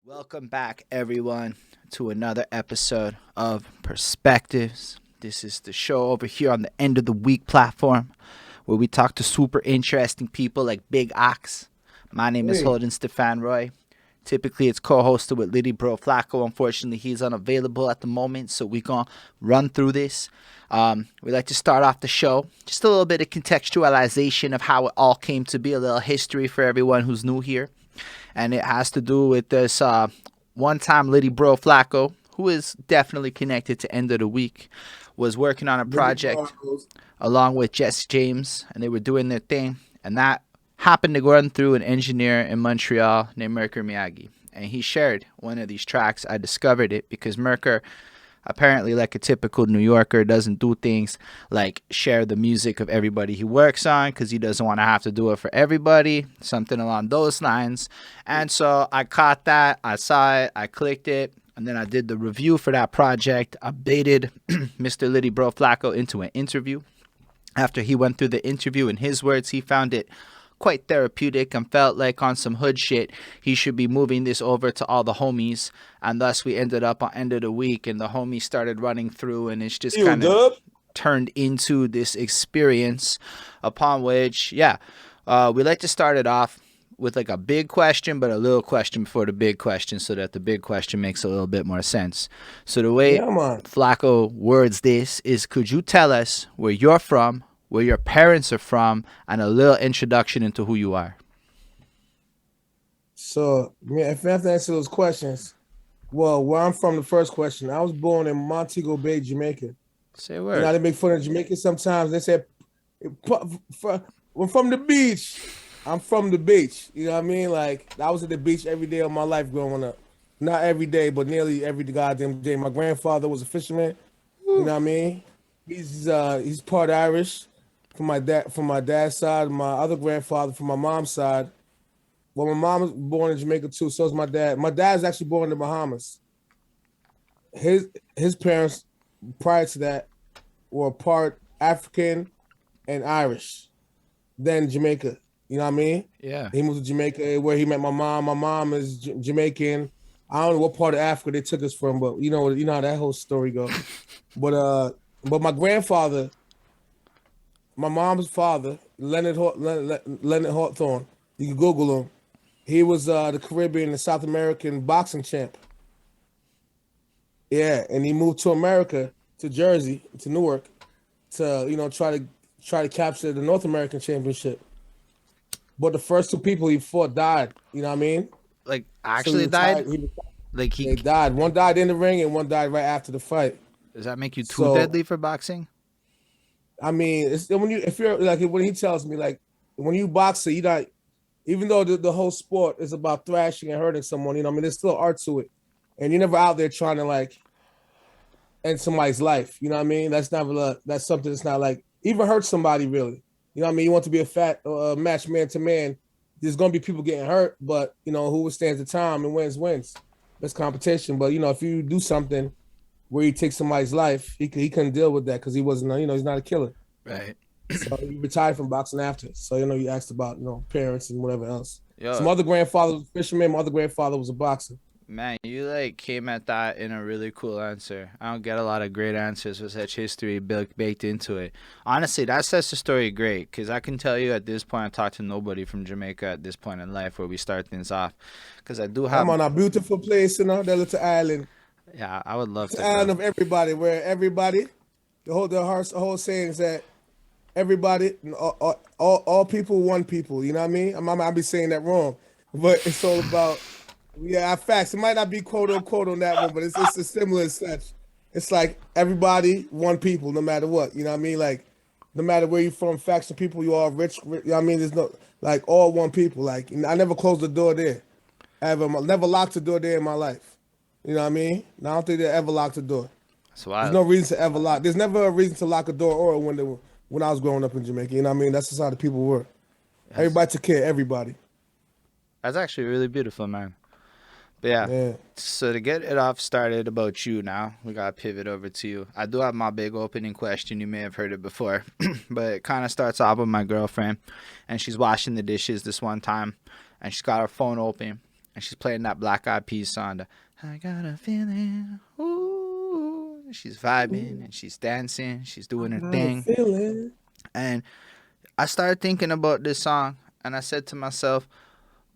Welcome back, everyone, to another episode of Perspectives. This is the show over here on the End of the Week platform where we talk to super interesting people like Big Ox. My name is Hey, Holden Stephan Roy. Typically, it's co-hosted with Littyyy Bro Flacko. Unfortunately, he's unavailable at the moment, so we're going to run through this. We like to start off the show, just a little bit of contextualization of how it all came to be, a little history for everyone who's new here. And it has to do with this one-time Littyyy Bro Flacko, who is definitely connected to End of the Week, was working on a Billy project Barnes. along with Jesse James, and they were doing their thing. And that happened to run through an engineer in Montreal named Merker Miyagi. And he shared one of these tracks. I discovered it because Merker, apparently like a typical New Yorker, doesn't do things like share the music of everybody he works on because he doesn't want to have to do it for everybody, something along those lines. And so I caught that, I saw it, I clicked it, and then I did the review for that project. I baited Mr. Littyyy Bro Flacko into an interview. After he went through the interview, in his words, he found it quite therapeutic and felt like on some hood shit he should be moving this over to all the homies, and thus we ended up on End of the Week and the homies started running through, and it's just You kind of dub? turned into this experience upon which we like to start it off with like a big question but a little question before the big question so that the big question makes a little bit more sense. So the way Yeah, man. Flacco words this is, could you tell us where you're from, where your parents are from, and a little introduction into who you are? So, yeah, if I have to answer those questions, well, where I'm from, the first question, I was born in Montego Bay, Jamaica. Say a You know, word. they make fun of Jamaica sometimes. They say, we're from the beach. I'm from the beach. You know what I mean? Like, I was at the beach every day of my life growing up. Not every day, but nearly every goddamn day. My grandfather was a fisherman. You know what I mean? He's part Irish from my dad's side. My other grandfather from my mom's side. Well, my mom was born in Jamaica too. So is my dad. My dad's actually born in the Bahamas. His parents prior to that were part African and Irish. Then Jamaica. You know what I mean? Yeah. He moved to Jamaica where he met my mom. My mom is Jamaican. I don't know what part of Africa they took us from, but you know how that whole story go. But my grandfather, my mom's father, Leonard Hawthorne, you can Google him. He was the Caribbean and South American boxing champ. Yeah, and he moved to America, to Jersey, to Newark, to try to capture the North American championship. But the first two people he fought died. You know what I mean? Like So he actually died? retired. Like They died. One died in the ring, and one died right after the fight. does that make you too So deadly for boxing? I mean, it's when you if you're like when he tells me like when you box it, you not even though the whole sport is about thrashing and hurting someone, you know, I mean, there's still art to it, and you're never out there trying to like end somebody's life. You know what I mean? That's not that's something that's not like even hurt somebody really. You know what I mean? You want to be a fat match man to man. There's gonna be people getting hurt, but you know who withstands the time and wins. That's competition. But you know if you do something where you take somebody's life, he couldn't deal with that because he wasn't he's not a killer. Right. So he retired from boxing after. So you asked about parents and whatever else. So Yo, my other grandfather was a fisherman. My other grandfather was a boxer. man, you like came at that in a really cool answer. I don't get a lot of great answers with such history baked into it. Honestly, that sets the story great because I can tell you at this point, I talked to nobody from Jamaica at this point in life where we start things off. Because I do I'm have, on a beautiful place, that little island. yeah, I would love It's the to go. island of everybody, where everybody, the whole saying is that everybody, all people, one people. You know what I mean? I might be saying that wrong, but it's all about facts. It might not be quote unquote on that one, but it's a similar as such. It's like everybody, one people, no matter what. You know what I mean? Like no matter where you're from, facts and people, you are rich. You know what I mean? There's no like all one people. Like I never closed the door there. Ever never locked the door there in my life. You know what I mean? And I don't think they ever locked the door. So There's I, no reason to ever lock. There's never a reason to lock a door or a window when I was growing up in Jamaica. You know what I mean? That's just how the people were. that's, Everybody took care of everybody. that's actually really beautiful, man. But yeah, Yeah. so to get it off started about you now, we got to pivot over to you. I do have my big opening question. You may have heard it before, but it kind of starts off with my girlfriend, and she's washing the dishes this one time, and she's got her phone open, and she's playing that Black Eyed Peas song. I got a feeling. Ooh. She's vibing and she's dancing. She's doing her thing. And I started thinking about this song, and I said to myself,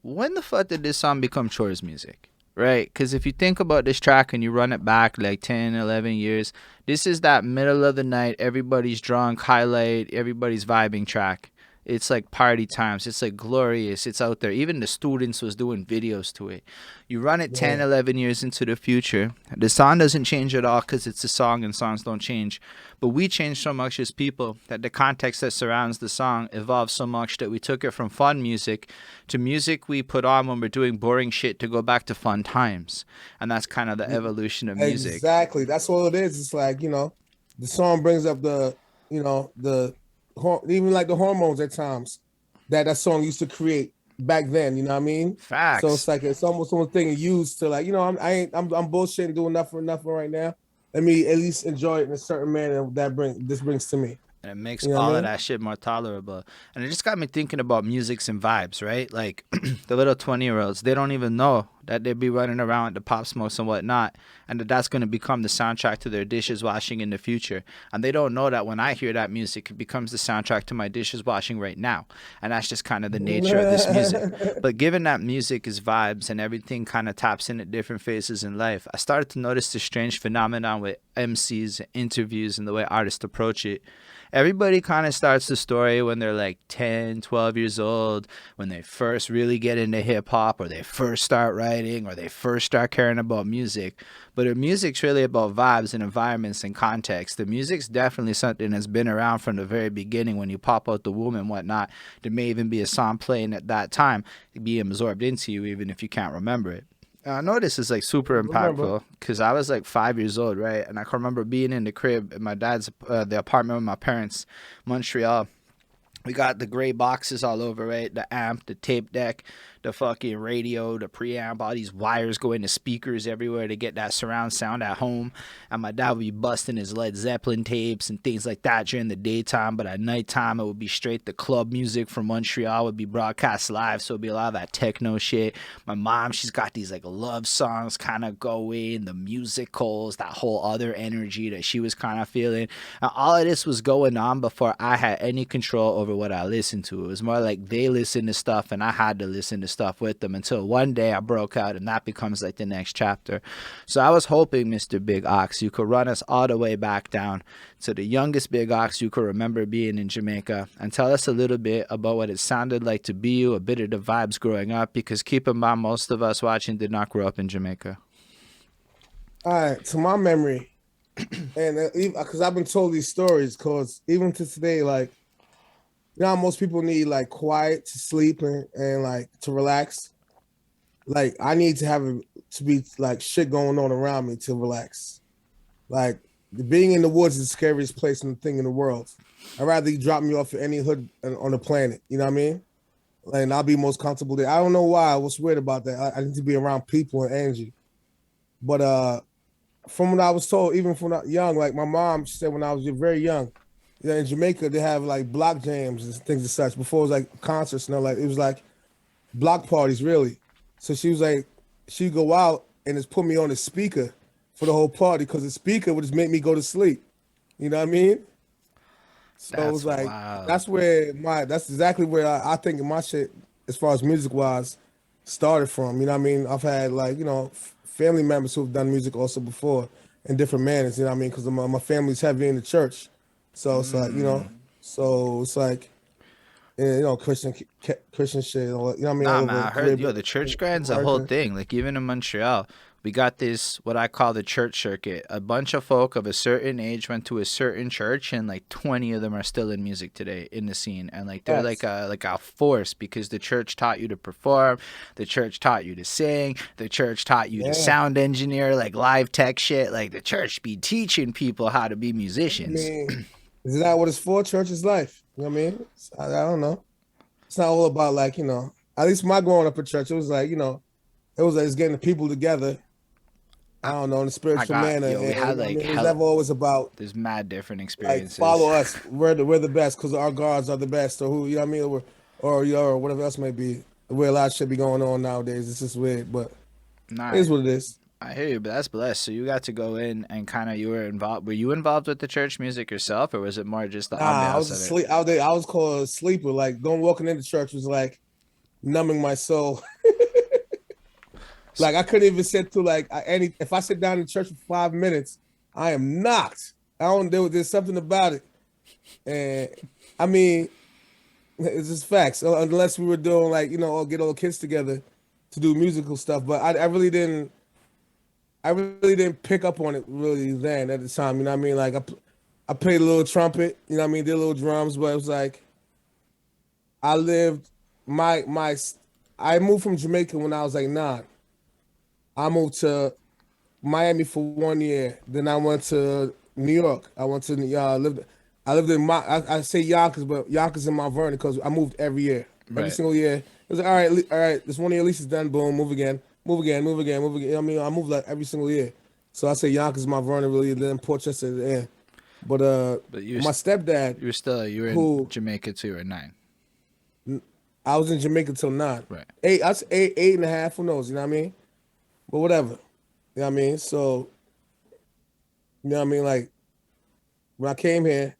when the fuck did this song become chores music? Right? Because if you think about this track and you run it back like 10, 11 years, this is that middle of the night, everybody's drunk, highlight, everybody's vibing track. It's like party times. It's like glorious. It's out there. Even the students was doing videos to it. You run it 10, 11 years into the future. The song doesn't change at all because it's a song and songs don't change. But we change so much as people that the context that surrounds the song evolved so much that we took it from fun music to music we put on when we're doing boring shit to go back to fun times. And that's kind of the evolution of music. Exactly. That's all it is. It's like, you know, the song brings up the, you know, the even like the hormones at times that song used to create back then, you know what I mean? Facts. So it's like it's almost one thing used to, like, you know, I'm bullshitting, doing nothing right now. Let me at least enjoy it in a certain manner that brings to me. And it makes all of that shit more tolerable. And it just got me thinking about musics and vibes, right? Like the little 20-year-olds, they don't even know that they be running around with the Pop Smokes and whatnot, and that's going to become the soundtrack to their dishes washing in the future. And they don't know that when I hear that music, it becomes the soundtrack to my dishes washing right now. And that's just kind of the nature of this music. But given that music is vibes and everything kind of taps in at different phases in life, I started to notice this strange phenomenon with MCs, interviews, and the way artists approach it. Everybody kind of starts the story when they're like 10, 12 years old, when they first really get into hip hop, or they first start writing, or they first start caring about music. But the music's really about vibes and environments and context. The music's definitely something that's been around from the very beginning. When you pop out the womb and whatnot, there may even be a song playing at that time, being absorbed into you, even if you can't remember it. I know this is like super impactful because I was like 5 years old, right? And I can remember being in the crib in my dad's, the apartment with my parents, Montreal. We got the gray boxes all over, right? The amp, the tape deck, the fucking radio, the preamp, all these wires going to speakers everywhere to get that surround sound at home. And my dad would be busting his Led Zeppelin tapes and things like that during the daytime, but at nighttime it would be straight the club music from Montreal would be broadcast live, so it'd be a lot of that techno shit. My mom, she's got these like love songs kind of going, the musicals, that whole other energy that she was kind of feeling. And all of this was going on before I had any control over what I listened to. It was more like they listened to stuff and I had to listen to stuff with them until one day I broke out, and that becomes like the next chapter. So I was hoping, Mr. Big Ox, you could run us all the way back down to the youngest Big Ox you could remember being in Jamaica and tell us a little bit about what it sounded like to be you, a bit of the vibes growing up, because keep in mind most of us watching did not grow up in Jamaica. All right, to my memory, and because I've been told these stories, because even to today, like, you know how most people need like quiet to sleep and like to relax. Like I need to have to be like shit going on around me to relax. Like being in the woods is the scariest place and thing in the world. I'd rather you drop me off at any hood on the planet. You know what I mean? And I'll be most comfortable there. I don't know why. What's weird about that? I need to be around people and energy. But from what I was told, even from young, like my mom, she said when I was very young, yeah, in Jamaica they have like block jams and things and such. Before it was like concerts, like it was like block parties, really. So she was like, she'd go out and just put me on the speaker for the whole party because the speaker would just make me go to sleep. You know what I mean? So it was like wild. that's exactly where I think my shit as far as music wise started from. You know what I mean? I've had like, you know, family members who've done music also before in different manners. You know what I mean? Because my family's heavy in the church. So it's like, you know, so it's like, you know, Christian shit. You know what I mean? Nah, man, I heard, the church grand's a whole thing. Like, even in Montreal, we got this, what I call the church circuit. A bunch of folk of a certain age went to a certain church, and like 20 of them are still in music today in the scene. And like, they're like a force because the church taught you to perform, the church taught you to sing, the church taught you to sound engineer, like live tech shit. Like, the church be teaching people how to be musicians. I mean, is that what it's for? Church is life. You know what I mean? I don't know. It's not all about like, you know, at least my growing up at church, it was like, you know, it was like it's getting the people together. I don't know, in a spiritual manner. Yo, we had like, it was never always about. There's mad different experiences. Like, follow us. We're the best because our gods are the best, or who, you know what I mean, or whatever else may be. the way a lot of shit be going on nowadays. It's just weird, but it Nah, is what it is. I hear you, but that's blessed. So you got to go in and kind of you were involved. Were you involved with the church music yourself, or was it more just the Nah, I ambiance was of it? asleep. I was called a sleeper. Like going walking into church was like numbing my soul. Like I couldn't even sit through like any. If I sit down in church for 5 minutes, I am knocked. I don't. There's something about it, and I mean, it's just facts. Unless we were doing like get all the kids together to do musical stuff, but I really didn't. I really didn't pick up on it really then at the time. You know what I mean? Like I played a little trumpet. You know what I mean? Did a little drums, but it was like I lived my. I moved from Jamaica when I was like 9. I moved to Miami for 1 year. Then I went to New York. I went to lived. I lived in I say Yonkers, but Yonkers in Mount Vernon because I moved every year, every Right. single year. It was like, all right. This 1 year lease is done. Boom, move again, move again, move again, move again. I mean, I moved like every single year. So I say Yonkers, Mount Vernon, really, then Port Chester at the end. But But my stepdad, you were in who Jamaica too, or 9? I was in Jamaica till 9, Right. 8. I was 8, 8.5. Who knows? You know what I mean? But whatever. You know what I mean? So you know what I mean? Like when I came here,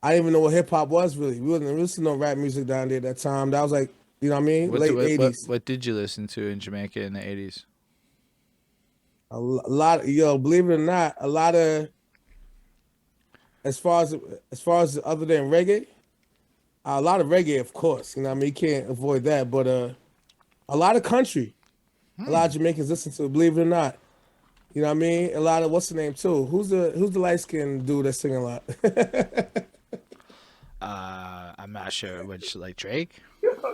I didn't even know what hip hop was really. We wasn't listening to no rap music down there at that time. That was like, you know what I mean? Late 80s. What did you listen to in Jamaica in the 80s? A lot, yo, believe it or not, a lot of as far as other than reggae, a lot of reggae, of course. You know what I mean? You can't avoid that. But a lot of country, a lot of Jamaicans listen to it, believe it or not. You know what I mean? A lot of what's the name too? Who's the light skinned dude that's singing a lot? I'm not sure which, like Drake.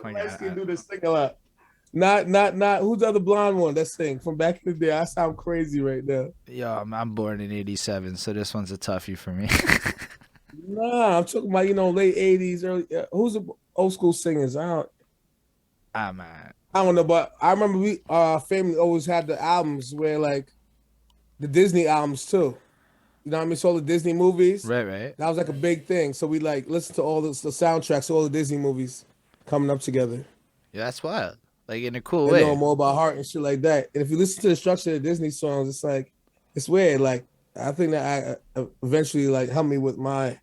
Like, Light skinned dude that's singing a lot. Not who's the other blonde one that sing from back in the day? I sound crazy right now. yo, I'm born in '87, so this one's a toughie for me. Nah, I'm talking about late 80s, early. Who's the old school singers? Ah man, I don't know, but I remember we family always had the albums where like the Disney albums too. You know what I mean? So all the Disney movies, right, right. that was like a big thing. So we like listen to all the soundtracks, to all the Disney movies coming up together Yeah, that's wild. Like in a cool and know way. more about heart and shit like that. And if you listen to the structure of the Disney songs, it's like it's weird. Like I think that I eventually like helped me with my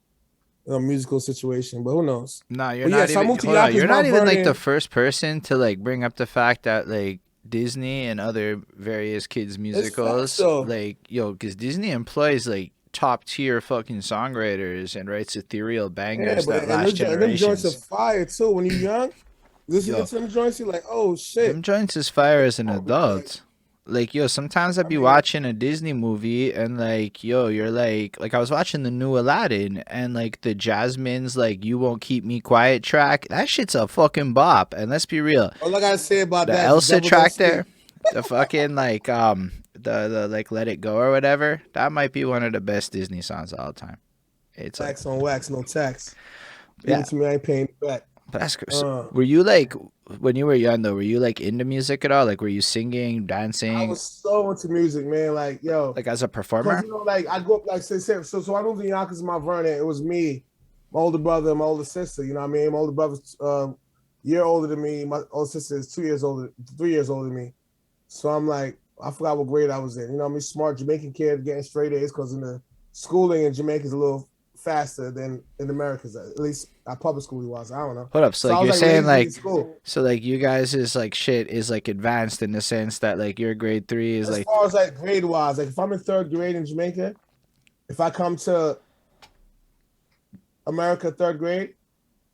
musical situation, but who knows? No, you're But yeah, not so I even. moved to Hold on, Yonkers, you're not Mount even like the Vernon. first person to like bring up the fact that like Disney and other various kids It's facts musicals, though. like yo, because Disney employs like top tier fucking songwriters and writes ethereal Yeah, bangers but that and last them joints are generations. fire too. When you're young, listening Yo, to them joints, you're like, oh them shit. joints is fire as an Oh, like, adult. Like yo, sometimes I'd I be mean, watching a Disney movie and like yo, you're like I was watching the new Aladdin and like the Jasmine's like "You Won't Keep Me Quiet" track. That shit's a fucking bop. And let's be real, all I gotta say about the that is the Elsa devil don't track sleep. there, the fucking like the like "Let It Go" or whatever. That might be one of the best Disney songs of all time. It's like Wax on wax, no tax. Give yeah, it to me, I ain't paying it back. but that's good. So, Uh, were you like when you were young though? Were you like into music at all? Like were you singing, I dancing, was so into music, man. Like, yo, like as a because performer? like I grew up like so I moved to Yonkers, Mount Vernon. It was me, my older brother, and my older sister. You know what I mean? My older brother's year older than me. My older sister is 2 years older, 3 years older than me. So I'm like, I forgot what grade I was in. You know what I mean? Smart Jamaican kid getting straight A's because in the schooling in Jamaica is a little faster than in America's. At least at public school he was. I don't know. Hold up. So So I like was you're like saying lazy in like school. so like you guys is like shit is like advanced in the sense that like your grade 3 is As like far as like grade wise, like if I'm in third grade in Jamaica, if I come to America third grade,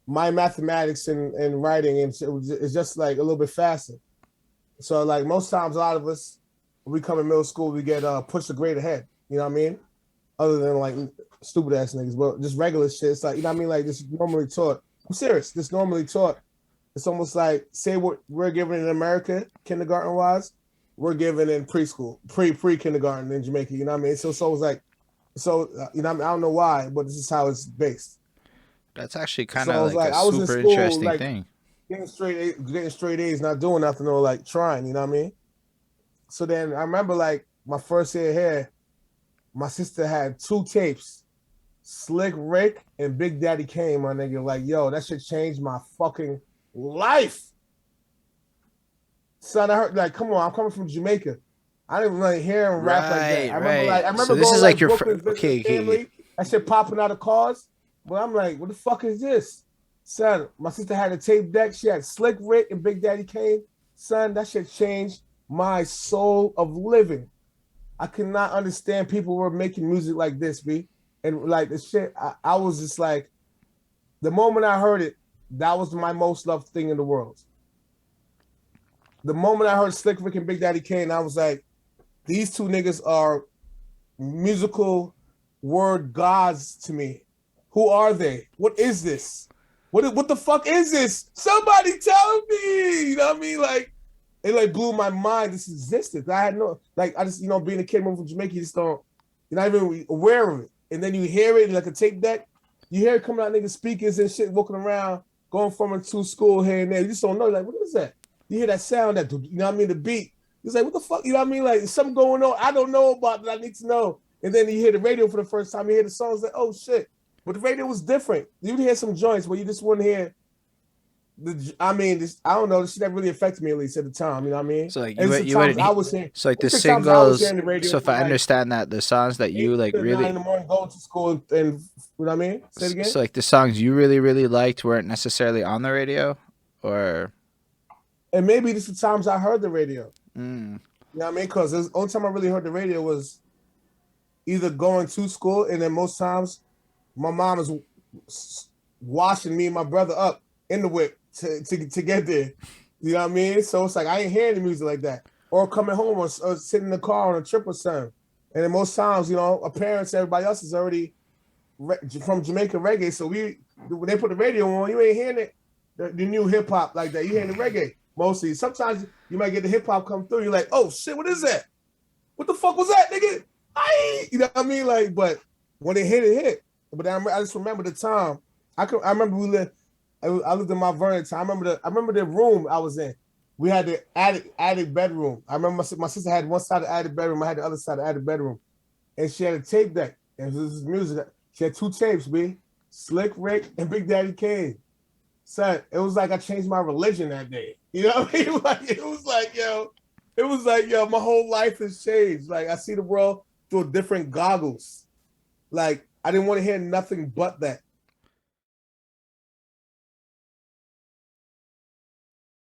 my mathematics and writing and is just like a little bit faster. So like most times, a lot of us when we come in middle school, we get pushed a grade ahead. You know what I mean? Other than like stupid ass niggas, but just regular shit. It's like you know what I mean? Like this normally taught. I'm serious. This normally taught. It's almost like say what we're given in America, kindergarten wise, we're given in preschool, pre kindergarten in Jamaica. You know what I mean? So it's like you know what I mean? I don't know why, but this is how it's based. that's actually kind of So it's like like a I was in super school interesting like thing. getting straight A's, not doing nothing or like trying. You know what I mean? So then I remember like my first year here, my sister had 2 tapes, Slick Rick and Big Daddy Kane. My nigga, like yo, that shit changed my fucking life. son, I heard like, come on, I'm coming from Jamaica. I didn't really hear him rap like that. Right, I remember right. like I So remember this going is like like your Brooklyn visiting okay, okay. family. That shit popping out of cars. But I'm like, what the fuck is this? Son, my sister had a tape deck. She had Slick Rick and Big Daddy Kane. Son, that shit changed my soul of living. I could not understand people were making music like this, B. And like the shit, I was just like, the moment I heard it, that was my most loved thing in the world. The moment I heard Slick Rick and Big Daddy Kane, I was like, these two niggas are musical word gods to me. Who are they? What is this? What the fuck is this? Somebody tell me. You know what I mean? Like it like blew my mind. This existed. I had no like I just being a kid moving from Jamaica, you just don't you're not even aware of it. And then you hear it like a tape deck. You hear it coming out niggas speakers and shit walking around, going from and to school here and there. You just don't know. Like what is that? You hear that sound that the beat. It's like what the fuck? You know what I mean? Like something going on. I don't know about that. I need to know. And then you hear the radio for the first time. You hear the songs like oh shit. But the radio was different. You'd hear some joints where you just wouldn't hear I don't know. This shit that really affected me at least at the time. You know what I mean? So like And you wouldn't. I was hearing. So like the The times I was singles. hearing the radio So if I like understand that the songs that you 8 like to 9 really. in the morning, going to school, and you know what I mean? Say it again. So like the songs you really liked weren't necessarily on the radio, or. And maybe this is the times I heard the radio. Mm. You know what I mean? Because the only time I really heard the radio was either going to school, and then most times my mom is washing me and my brother up in the whip to get there. You know what I mean? So it's like I ain't hearing the music like that. Or coming home or sitting in the car on a trip or something. And then most times, our parents, everybody else is already from Jamaica reggae. So when they put the radio on, you ain't hearing it, the new hip hop like that. You hearing the reggae mostly. Sometimes you might get the hip hop come through. You're like, oh shit, what is that? What the fuck was that, nigga? You know what I mean? Like, but when it hit. But I just remember the time. I remember I lived in Mount Vernon time. I remember the room I was in. We had the attic bedroom. I remember my sister had one side of the attic bedroom. I had the other side of the attic bedroom. And she had a tape deck. And this is music. She had 2 tapes, B. Slick Rick and Big Daddy Kane. Son, it was like I changed my religion that day. You know what I mean? Like, it was like, yo, my whole life has changed. Like, I see the world through different goggles. Like, I didn't want to hear nothing but that.